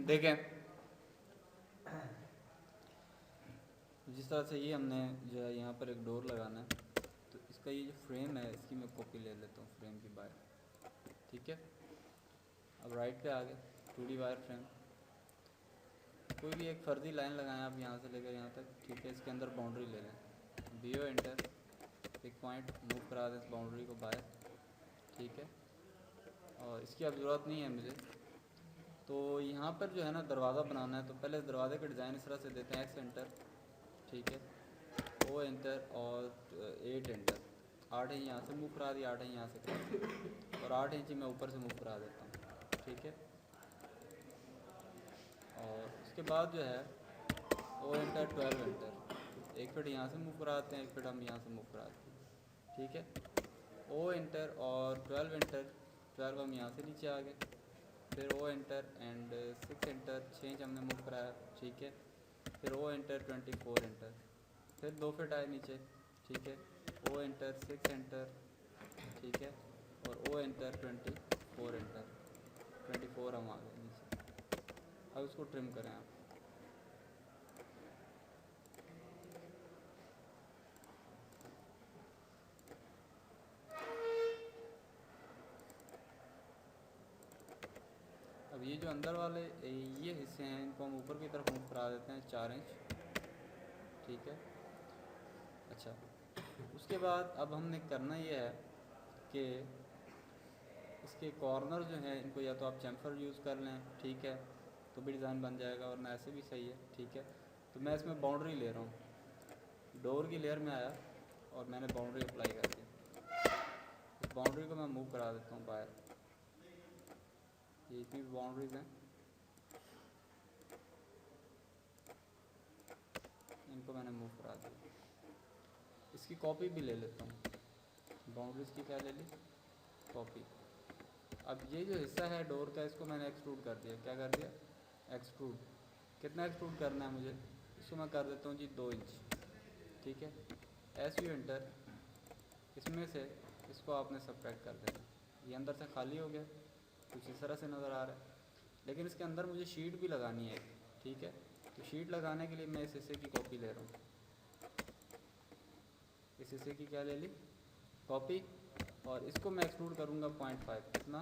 देखें जिस तरह से ये हमने जो है यहाँ पर एक डोर लगाना है, तो इसका ये जो फ्रेम है इसकी मैं कॉपी ले लेता हूँ, फ्रेम की बाहर। ठीक है, अब राइट पे आ गए, 2D वायर फ्रेम। कोई भी एक फर्जी लाइन लगाएं आप यहाँ से लेकर यहाँ तक। ठीक है, इसके अंदर बाउंड्री ले लें, बीओ एंटर, एक पॉइंट मूव करा दें इस बाउंड्री को बाहर। ठीक है, और इसकी अब ज़रूरत नहीं है मुझे। तो यहाँ पर जो है ना दरवाज़ा बनाना है, तो पहले इस दरवाजे का डिज़ाइन इस तरह से देते हैं, एक्स एंटर, ठीक है, ओ एंटर और 8 एंटर। 8 इंच यहाँ से मूव करा दिया, 8 इंच यहाँ से करा दिया, और 8 इंच मैं ऊपर से मूव करा देता हूँ। ठीक है, और उसके बाद जो है ओ एंटर, 12 एंटर, एक फिट यहाँ से मूव कराते हैं, एक फिट हम यहाँ से मूव कराते हैं। ठीक है, ओ एंटर और 12 एंटर, 12 हम यहाँ से नीचे आ गए, फिर O enter and 6 enter, 6 inch हमने मूव कराया। ठीक है, फिर ओ एंटर, 24 एंटर, फिर 2 फिट आए नीचे। ठीक है, ओ एंटर, 6 एंटर, ठीक है, और ओ एंटर, 24 एंटर, 24 हम आ गए नीचे। अब इसको ट्रिम करें आप। अब ये जो अंदर वाले ये हिस्से हैं इनको हम ऊपर की तरफ मूव करा देते हैं 4 इंच। ठीक है, अच्छा, उसके बाद अब हमने करना ये है कि इसके कॉर्नर जो हैं इनको या तो आप चैम्फर यूज़ कर लें, ठीक है, तो भी डिज़ाइन बन जाएगा, वरना ऐसे भी सही है। ठीक है, तो मैं इसमें बाउंड्री ले रहा हूँ, डोर की लेयर में आया और मैंने बाउंड्री अप्लाई कर दी। इस बाउंड्री को मैं मूव करा देता हूँ बाहर, ये इतनी भी बाउंड्रीज़ हैं, इनको मैंने मूव करा दिया। इसकी कॉपी भी ले लेता हूँ, बाउंड्रीज़ की क्या ले ली, कॉपी। अब ये जो हिस्सा है डोर का, इसको मैंने एक्सट्रूड कर दिया। क्या कर दिया, एक्सट्रूड। कितना एक्सट्रूड करना है मुझे, इसको मैं कर देता हूँ जी 2 इंच। ठीक है, एस यू एंटर, इसमें से इसको आपने सब्ट्रैक्ट कर देना। ये अंदर से खाली हो गया, कुछ इस तरह से नज़र आ रहा है, लेकिन इसके अंदर मुझे शीट भी लगानी है। ठीक है, तो शीट लगाने के लिए मैं इस हिस्से की कॉपी ले रहा हूँ, इस हिस्से की क्या ले ली, कॉपी, और इसको मैं एक्सट्रूड करूँगा 0.5, कितना,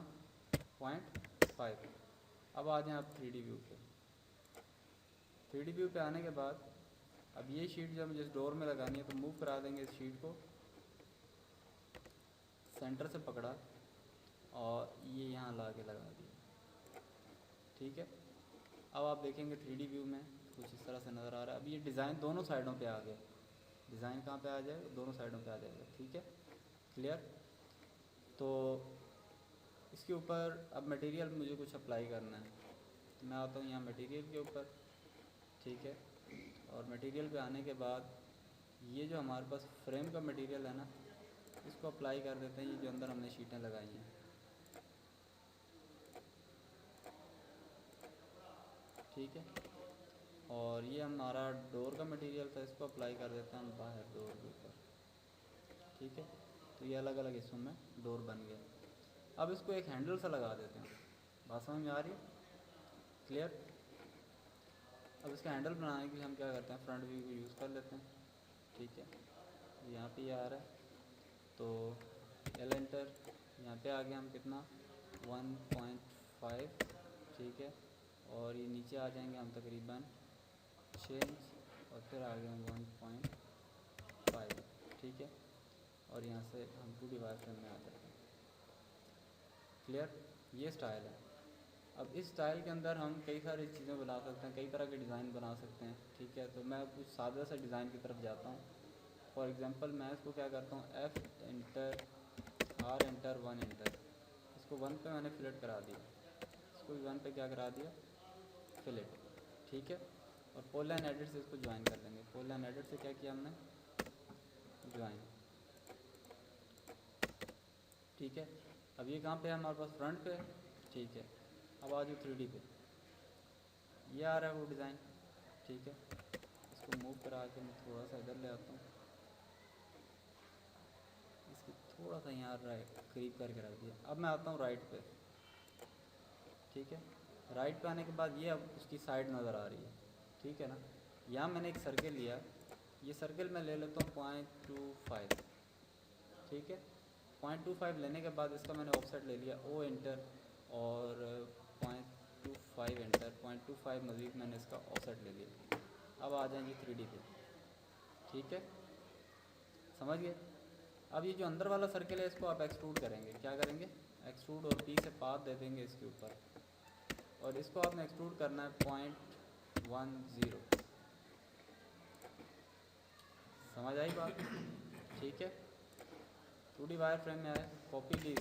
0.5। अब आ जाएँ आप 3D व्यू पे। 3D व्यू पे आने के बाद अब ये शीट जब जिस डोर में लगानी है तो मूव करा देंगे इस शीट को, सेंटर से पकड़ा और ये यहाँ ला के लगा दिया। ठीक है, अब आप देखेंगे 3D व्यू में कुछ इस तरह से नज़र आ रहा है। अब ये डिज़ाइन दोनों साइडों पे आ गया, डिज़ाइन कहाँ पे आ जाएगा, दोनों साइडों पे आ जाएगा। ठीक है, क्लियर। तो इसके ऊपर अब मटेरियल मुझे कुछ अप्लाई करना है, तो मैं आता हूँ यहाँ मटेरियल के ऊपर। ठीक है, और मटेरियल पे आने के बाद ये जो हमारे पास फ्रेम का मटेरियल है ना, इसको अप्लाई कर देते हैं, ये जो अंदर हमने शीटें लगाई हैं। ठीक है, और ये हमारा डोर का मटेरियल था, इसको अप्लाई कर देते हैं हम बाहर डोर के ऊपर। ठीक है, तो ये अलग अलग हिस्सों में डोर बन गया। अब इसको एक हैंडल सा लगा देते हैं, बात समझ में आ रही है, क्लियर। अब इसका हैंडल बनाने के लिए हम क्या करते हैं, फ्रंट व्यू को यूज़ कर लेते हैं। ठीक है, यहाँ पे ये आ रहा है, तो एल एंटर, यहाँ पे आ गए हम कितना, 1.5। ठीक है, और ये नीचे आ जाएंगे हम तकरीबन 6 इंच, और फिर आ गए हम 1.5। ठीक है, और यहाँ से हम 2D वायर फ्रेम में आ जाते हैं। क्लियर, ये स्टाइल है। अब इस स्टाइल के अंदर हम कई सारी चीज़ें बना सकते हैं, कई तरह के डिज़ाइन बना सकते हैं। ठीक है, तो मैं कुछ सादा सा डिज़ाइन की तरफ जाता हूँ। फॉर एग्ज़ाम्पल मैं इसको क्या करता हूँ, F enter, R enter, 1 enter, इसको 1 पे मैंने फिलेट करा दिया, इसको भी 1 पे क्या करा दिया, फिलेट। ठीक है, और पोल लाइन एडिट से इसको ज्वाइन कर लेंगे। पोल लाइन एडिट से क्या किया हमने, ज्वाइन। ठीक है, अब ये कहाँ पे है, हमारे पास फ्रंट पे है। ठीक है, अब आ जाओ 3D पे, ये आ रहा है वो डिज़ाइन। ठीक है, इसको मूव करा के मैं थोड़ा सा इधर ले आता हूँ, इसको थोड़ा सा यहाँ करीब करके रख दिया। अब मैं आता हूँ राइट पे। ठीक है, राइट पे आने के बाद ये अब उसकी साइड नज़र आ रही है, ठीक है ना। यहाँ मैंने एक सर्किल लिया, ये सर्किल मैं ले लेता हूँ 0.25, ठीक है। 0.25 लेने के बाद इसका मैंने ऑफसेट ले लिया ओ एंटर, और 0.25 एंटर, 0.25 मज़ीद मैंने इसका ऑफसेट ले लिया। अब आ जाएंगे 3D पे, ठीक है, समझ गए। अब ये जो अंदर वाला सर्किल है इसको आप एक्सट्रूड करेंगे, क्या करेंगे, एक्सट्रूड, और पी से पाथ दे देंगे इसके ऊपर, और इसको आपने एक्सट्रूड करना है 0.10, समझ आई बात, ठीक है। 2D वायर फ्रेम में आया, कॉपी ली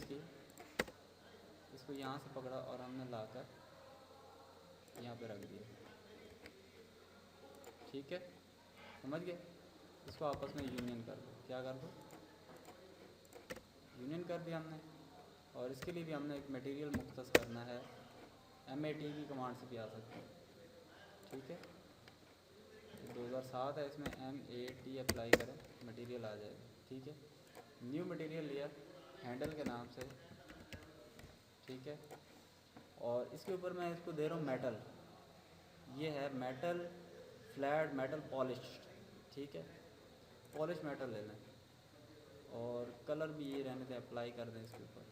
इसको यहाँ से पकड़ा और हमने लाकर यहाँ पे रख दिया, ठीक है, समझ गए। इसको आपस में यूनियन कर दो, क्या कर दो, यूनियन कर दिया हमने। और इसके लिए भी हमने एक मटेरियल मुख्तस करना है, MAT की कमांड से भी आ सकते हैं, ठीक है। 2007 है, इसमें MAT अप्लाई करें, मटेरियल आ जाएगा, ठीक है। न्यू मटेरियल लिया हैंडल के नाम से, ठीक है, और इसके ऊपर मैं इसको दे रहा हूँ मेटल, ये है मेटल फ्लैट मेटल पॉलिश, ठीक है, पॉलिश मेटल ले लें, और कलर भी ये रहने दें, अप्लाई कर दें इसके ऊपर,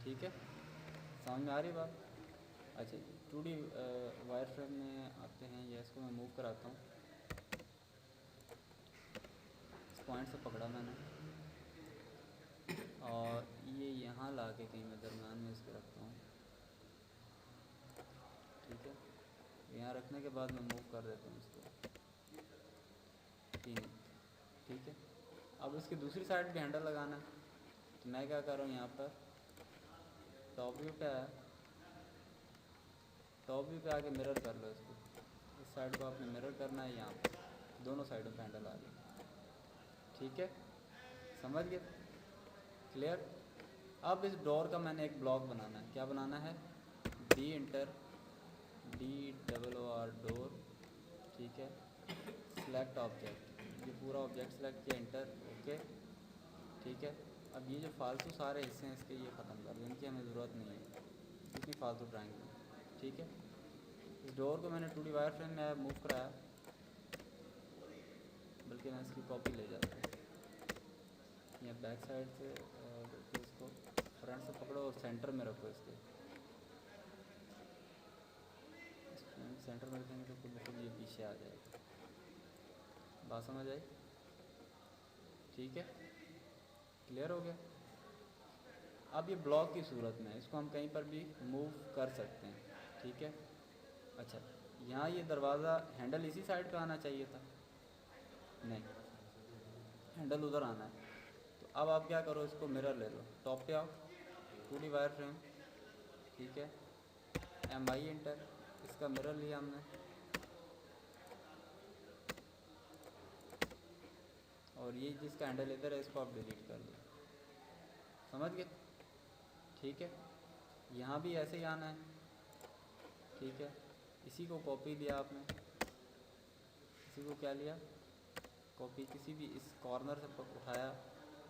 ठीक है, समझ में आ रही बात। अच्छा 2D वायर फ्रेम में आते हैं, या इसको मैं मूव कराता हूँ, इस पॉइंट से पकड़ा मैंने, और ये यहाँ ला के कहीं मैं दरम्यान में इसको रखता हूँ, ठीक है। यहाँ रखने के बाद मैं मूव कर देता हूँ इसको 3, ठीक है। अब इसकी दूसरी साइड भी हैंडल लगाना है, तो मैं क्या कर रहा हूँ, यहाँ पर टॉप व्यू पे आया, टॉप व्यू पे आके मिरर कर लो इसको, इस साइड को आपने मिरर करना है, यहाँ पर दोनों साइडों पे हैंडल आ गया, ठीक है, समझ गए, क्लियर। अब इस डोर का मैंने एक ब्लॉक बनाना है, क्या बनाना है, डी इंटर DOOR डोर, ठीक है, सिलेक्ट ऑब्जेक्ट, ये पूरा ऑब्जेक्ट सेलेक्ट किया, इंटर, ओके, ठीक है। अब ये जो फालतू सारे हिस्से हैं इसके ये ख़त्म कर दो, इनकी हमें ज़रूरत नहीं है, इतनी फालतू ड्राइंग में, ठीक है। इस डोर को मैंने 2D वायर फ्रेम में मूव कराया, बल्कि मैं इसकी कॉपी ले जाता हूँ, या बैक साइड से, और फिर इसको फ्रंट से पकड़ो और सेंटर में रखो, इसके सेंटर में रखेंगे तो खुद ब खुद ये पीछे आ जाएगा, बात समझ आई, ठीक है, क्लियर हो गया। अब ये ब्लॉक की सूरत में, इसको हम कहीं पर भी मूव कर सकते हैं, ठीक है। अच्छा यहाँ ये दरवाज़ा हैंडल इसी साइड पे आना चाहिए था, नहीं, हैंडल उधर आना है, तो अब आप क्या करो, इसको मिरर ले लो, टॉप पे आओ, 2D वायर फ्रेम, ठीक है, MI इंटर, इसका मिरर लिया हमने, और ये जिसका हैंडल इधर है इसको आप डिलीट कर दो, समझ गए, ठीक है। यहाँ भी ऐसे ही आना है, ठीक है, इसी को कॉपी लिया आपने, इसी को क्या लिया, कॉपी, किसी भी इस कॉर्नर से उठाया,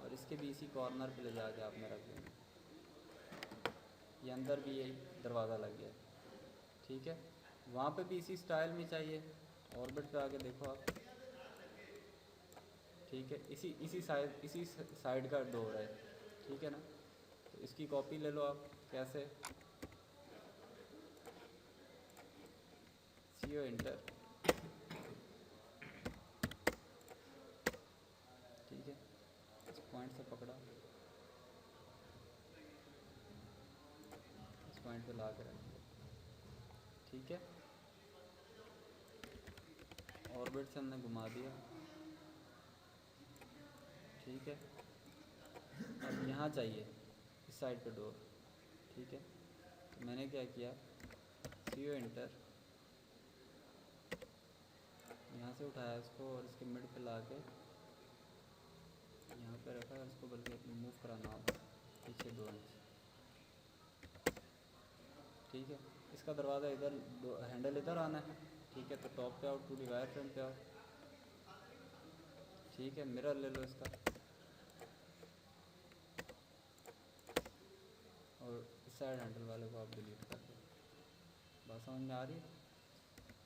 और इसके भी इसी कॉर्नर पे ले जाके आपने रख देना, ये अंदर भी यही दरवाज़ा लग गया, ठीक है। वहाँ पे भी इसी स्टाइल में चाहिए, ऑर्बिट पे आके देखो आप, ठीक है, इसी साइड का डोर है, ठीक है ना, तो इसकी कॉपी ले लो आप, कैसे, CO इंटर, ठीक है, इस पॉइंट से पकड़ा, इस पॉइंट पे ला कर रख दिया, ठीक है, ऑर्बिट से हमने घुमा दिया, ठीक है। अब यहाँ चाहिए इस साइड पे डोर, ठीक है, तो मैंने क्या किया, CO इंटर, यहाँ से उठाया इसको और इसके मिड पे ला के यहाँ पे रखा है, इसको बल्कि मूव कराना होगा पीछे 2 इंच, ठीक है। इसका दरवाज़ा इधर, हैंडल इधर आना है, ठीक है, तो टॉप पे आओ, 2D वायर फ्रेम पे आओ, ठीक है, मिरर ले लो इसका, और इस साइड हैंडल वाले को आप डिलीट कर दो, बात समझ में आ रही है?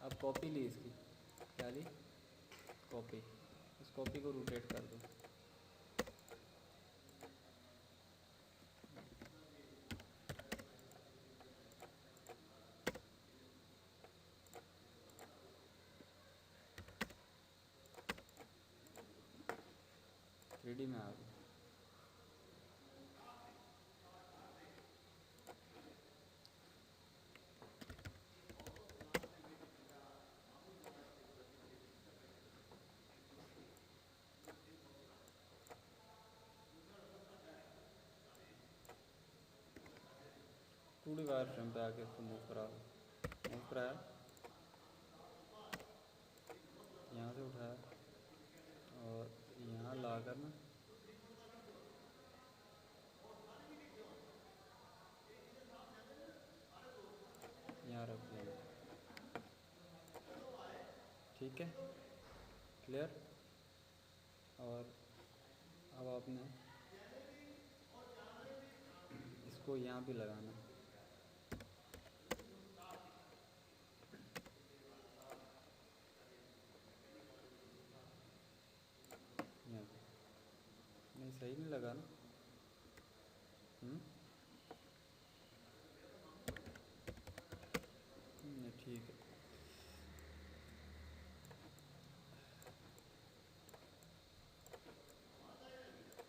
अब कॉपी ली इसकी, क्या ली? कॉपी। इस कॉपी को रोटेट कर दो। थ्री में आ गई। टू डी वायर फ्रेम पे आके इसको मूव करा दो। मूव कराया, यहाँ से उठाया और यहाँ ला कर ना यहाँ रख दिया। ठीक है, क्लियर। और अब आपने इसको यहाँ भी लगाना। यहाँ पे नहीं, सही नहीं लगा ना? ठीक है।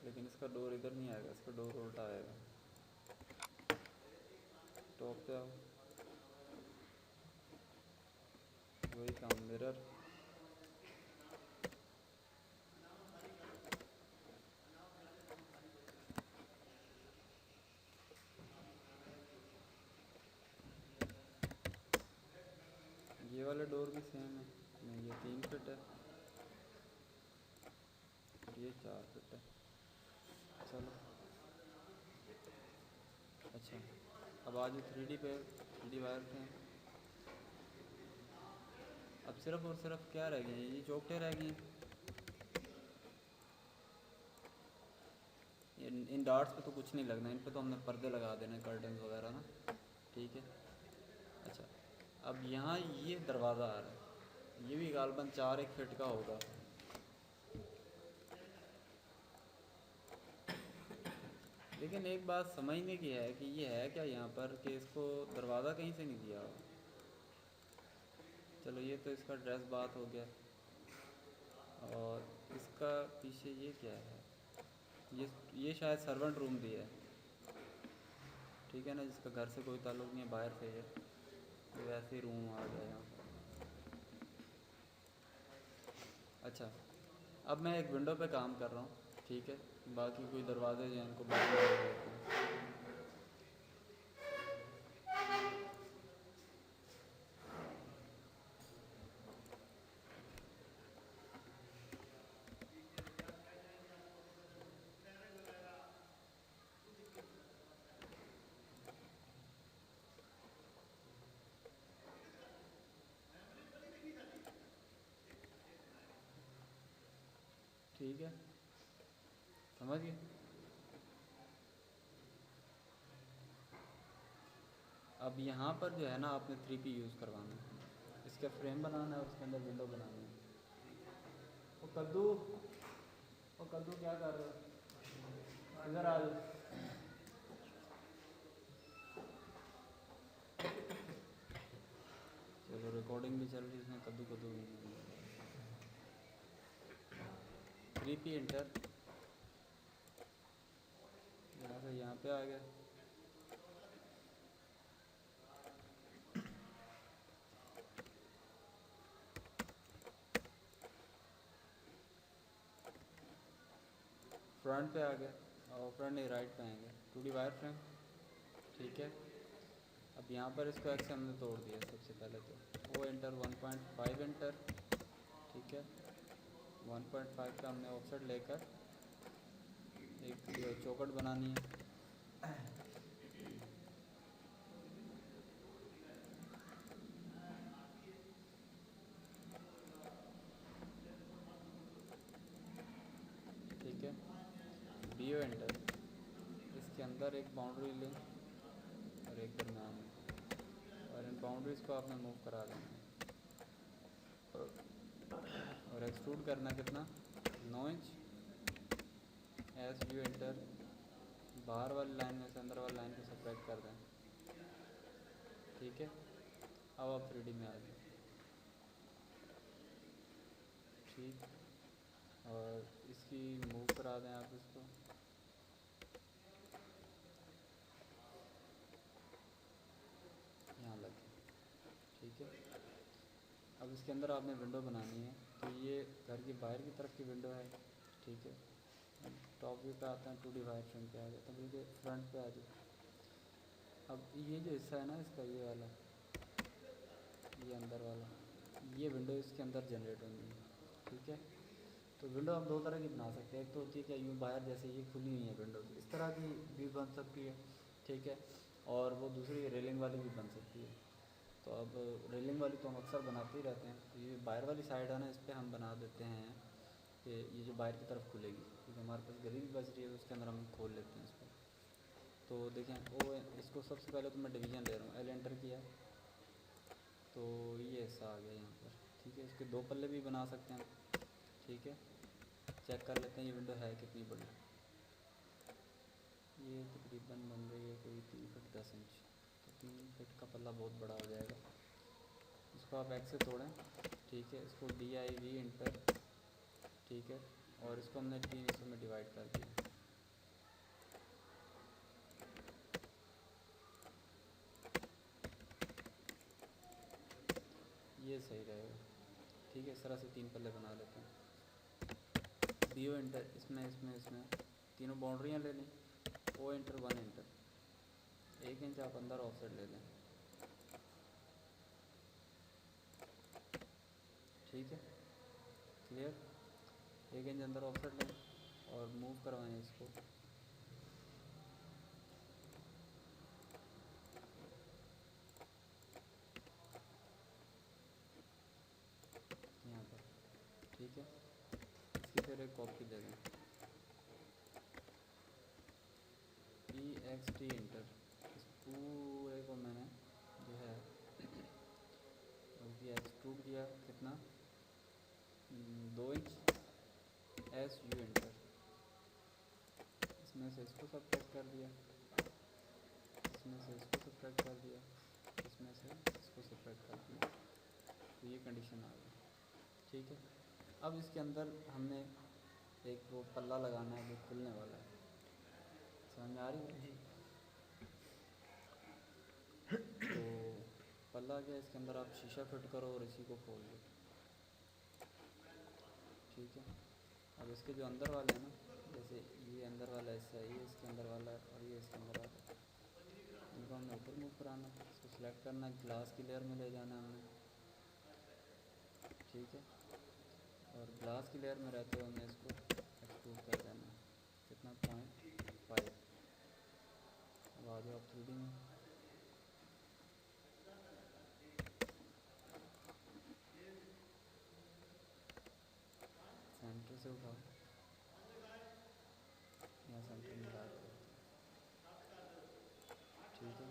लेकिन इसका डोर इधर नहीं आएगा, इसका डोर उल्टा आएगा। टॉप पे आओ, वही काम, मिरर। ये वाला डोर भी सेम है। नहीं, ये 3 फिट है, ये 4 फिट है। चलो अच्छा, अब आज 3D पे 3D वायर फ्रेम। अब सिर्फ और सिर्फ क्या रह गई, ये चौकटें रह गई। इन डार्ट्स पे तो कुछ नहीं लगना, इन पे तो हमने पर्दे लगा देने, कर्टन वगैरह ना। ठीक है। अच्छा, अब यहाँ ये दरवाज़ा आ रहा है, ये भी गालबन 4 फीट का होगा। लेकिन एक बात समझने की है कि ये है क्या यहाँ पर, कि इसको दरवाज़ा कहीं से नहीं दिया हो। चलो ये तो इसका ड्रेस बात हो गया। और इसका पीछे ये क्या है, ये शायद सर्वेंट रूम भी है। ठीक है ना, जिसका घर से कोई ताल्लुक़ नहीं है, बाहर से है, तो वैसे ही रूम आ गया यहाँ। अच्छा, अब मैं एक विंडो पे काम कर रहा हूँ। ठीक है, बाकी कोई दरवाजे जो हैं इनको बाद में देख लेते हैं। ठीक है, समझ गए। अब यहाँ पर जो है ना, आपने 3P यूज़ करवाना है। इसका फ्रेम बनाना है, उसके अंदर विंडो बनानी है। वो कद्दू क्या कर रहे हो, इधर आ जाओ। चलो रिकॉर्डिंग भी चल रही है, इसमें कद्दू कद्दू भी नहीं है। 3P इंटर, यहाँ से यहाँ पे आ गया। फ्रंट पे आ गया, और फ्रंट नहीं, राइट पे आएंगे। 2D wire frame. ठीक है, अब यहाँ पर इसको एक्स हमने तोड़ दिया सबसे पहले, तो वो एंटर 1.5 एंटर। ठीक है, 1.5 का हमने ऑफसेट लेकर एक चौकट बनानी है। ठीक है, DO एंटर, इसके अंदर एक बाउंड्री लें और एक दरम्यान में, और इन बाउंड्री बाउंड्रीज को आपने मूव करा देना है और एक्सट्रूड करना कितना 9 इंच एज यू एंटर बाहर वाली लाइन में से अंदर वाली लाइन को सेपरेट कर दें। ठीक है, अब आप 3D में आ जाए। ठीक, और इसकी मूव करा दें आप इसको। यहाँ लगे। ठीक है, अब इसके अंदर आपने विंडो बनानी है। तो ये घर की बाहर की तरफ की विंडो है। ठीक है, टॉप व्यू पे आते हैं, 2D वायर फ्रेम पे आ जाता है, बल्कि फ्रंट पे आ जाए। अब ये जो हिस्सा है ना इसका, ये वाला, ये अंदर वाला, ये विंडो इसके अंदर जनरेट होंगी। ठीक है, तो विंडो आप दो तरह की बना सकते हैं। एक तो होती है कि यूँ बाहर जैसे ये खुली हुई है विंडो, इस तरह की भी बन सकती है। ठीक है, और वो दूसरी रेलिंग वाली भी बन सकती है। तो अब रेलिंग वाली तो हम अक्सर बनाते ही रहते हैं। तो ये बाहर वाली साइड है ना, इस पर हम बना देते हैं कि ये जो बाहर की तरफ खुलेगी, क्योंकि हमारे पास गली भी बच रही है, तो उसके अंदर हम खोल लेते हैं इसको। तो देखें, वो इसको सबसे पहले तो मैं डिवीज़न ले रहा हूँ, एल एंटर किया, तो ये हिस्सा आ गया यहाँ पर। ठीक है, इसके 2 पल्ले भी बना सकते हैं। ठीक है, चेक कर लेते हैं ये विंडो है कितनी बड़ी। ये तकरीबन बन रही है कोई 3 फीट 10 इंच, तो 3 फीट का पल्ला बहुत बड़ा हो जाएगा। इसको आप एक्स से तोड़ें। ठीक है, इसको DIV इंटर। ठीक है, और इसको हमने 3 हिस्सों में डिवाइड कर दिया। ये सही रहेगा। ठीक है, इस तरह से 3 पल्ले बना लेते हैं। BO इंटर, इसमें इसमें इसमें तीनों बाउंड्रियाँ ले लें। O इंटर 1 इंटर, 1 इंच आप अंदर ऑफसेट ले लें। ठीक है, क्लियर। 1 इंच अंदर ऑफसेट लें और मूव करवाएं इसको। यहाँ पर। ठीक है, इसकी फिर एक कॉपी ले लें। EXT इंटर, इस पूरे को मैंने जो है बल्कि एक्सट्रूड किया कितना 2 इंच SU इंटर, इसमें से इसको सब्ट्रैक्ट कर दिया, इसमें से इसको सब्ट्रैक्ट कर दिया, इसमें से इसको सब्ट्रैक्ट कर दिया। तो ये कंडीशन आ गई। ठीक है, अब इसके अंदर हमने एक वो पल्ला लगाना है जो खुलने वाला है। समझ में आ रही है जी? तो पल्ला क्या, इसके अंदर आप शीशा फिट करो और इसी को खोल दो। ठीक है, अब इसके जो अंदर वाले हैं ना, जैसे ये अंदर वाला हिस्सा है, ये इसके अंदर वाला है और ये इसके अंदर वाला है, इनको हमने ऊपर मूव कराना है। इसको सिलेक्ट करना है, ग्लास की लेयर में ले जाना है हमने। ठीक है, और ग्लास की लेयर में रहते हुए हमने इसको एक्सट्रूड कर देना है। कितना 0.5। अब आ जाओ आप 3D में। सेंटर से उठाओ, यहाँ सेंटर में ला दो। ठीक है,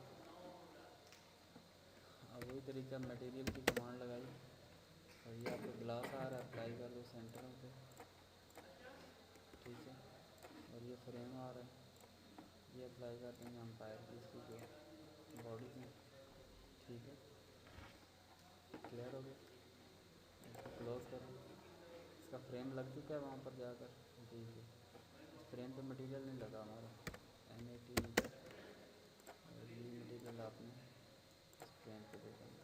अब वही तरीका मटेरियल की कमांड लगाई और ये आपको ग्लास आ रहा है, अप्लाई कर दो सेंटरों पे। ठीक है, और ये फ्रेम आ रहा है, ये अप्लाई कर देंगे हम टायर की इसकी जो बॉडी में। ठीक है, क्लियर हो गया। इसको क्लोज करो, इसका फ्रेम लग चुका है वहाँ पर जाकर। ठीक है, फ्रेम पे मटेरियल नहीं लगा हमारा, M18 मीटर, और ये मटेरियल आपने इस फ्रेम पे दे देंगे।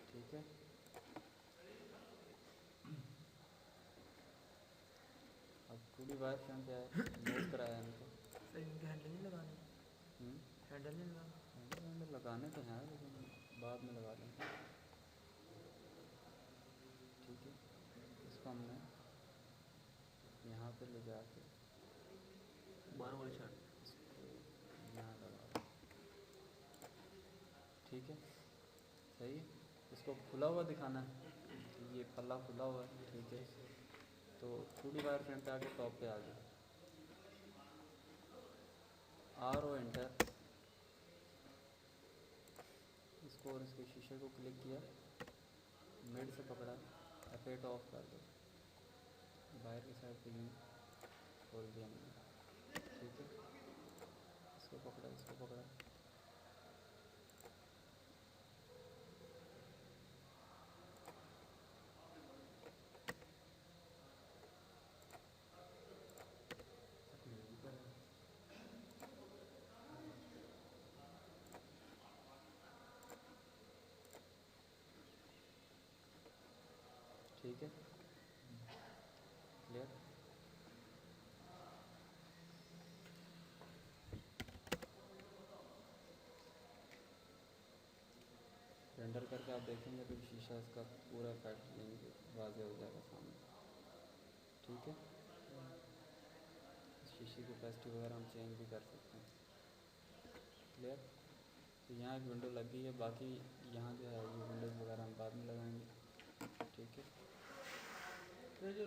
ठीक है, अब 2D वायर फ्रेम पे आए, मूव कराया इनको। इनके हैंडल नहीं लगाने, हैंडल नहीं लगाना, हैंडल लगाने तो हैं लेकिन बाद में लगा लेंगे। ठीक है, इसको हमने यहाँ पे ले जाके बार वाली शर्ट इसको यहाँ लगा। ठीक है, सही है। इसको खुला हुआ दिखाना है, तो ये पल्ला खुला हुआ है। ठीक है, तो 2D वायर फ्रेम पे आके टॉप पे आ गया, RO एंटर, इसको और इसके शीशे को क्लिक किया, मिड से पकड़ा, F8 ऑफ कर दो, बाहर की साइड पे यूँ खोल दिया मैंने, ठीक है। इसको पकड़ा, इसको पकड़ा, ठीक है, क्लियर। रेंडर करके आप देखेंगे तो शीशा इसका पूरा इफेक्ट लेंगे, वाज़ेह हो जाएगा सामने, ठीक है। शीशे की ओपेसिटी वगैरह हम चेंज भी कर सकते हैं, क्लियर। तो यहाँ एक विंडो लग गई है, बाकी यहाँ जो है ये विंडोज़ वगैरह हम बाद में लगाएंगे, ठीक है। तो जो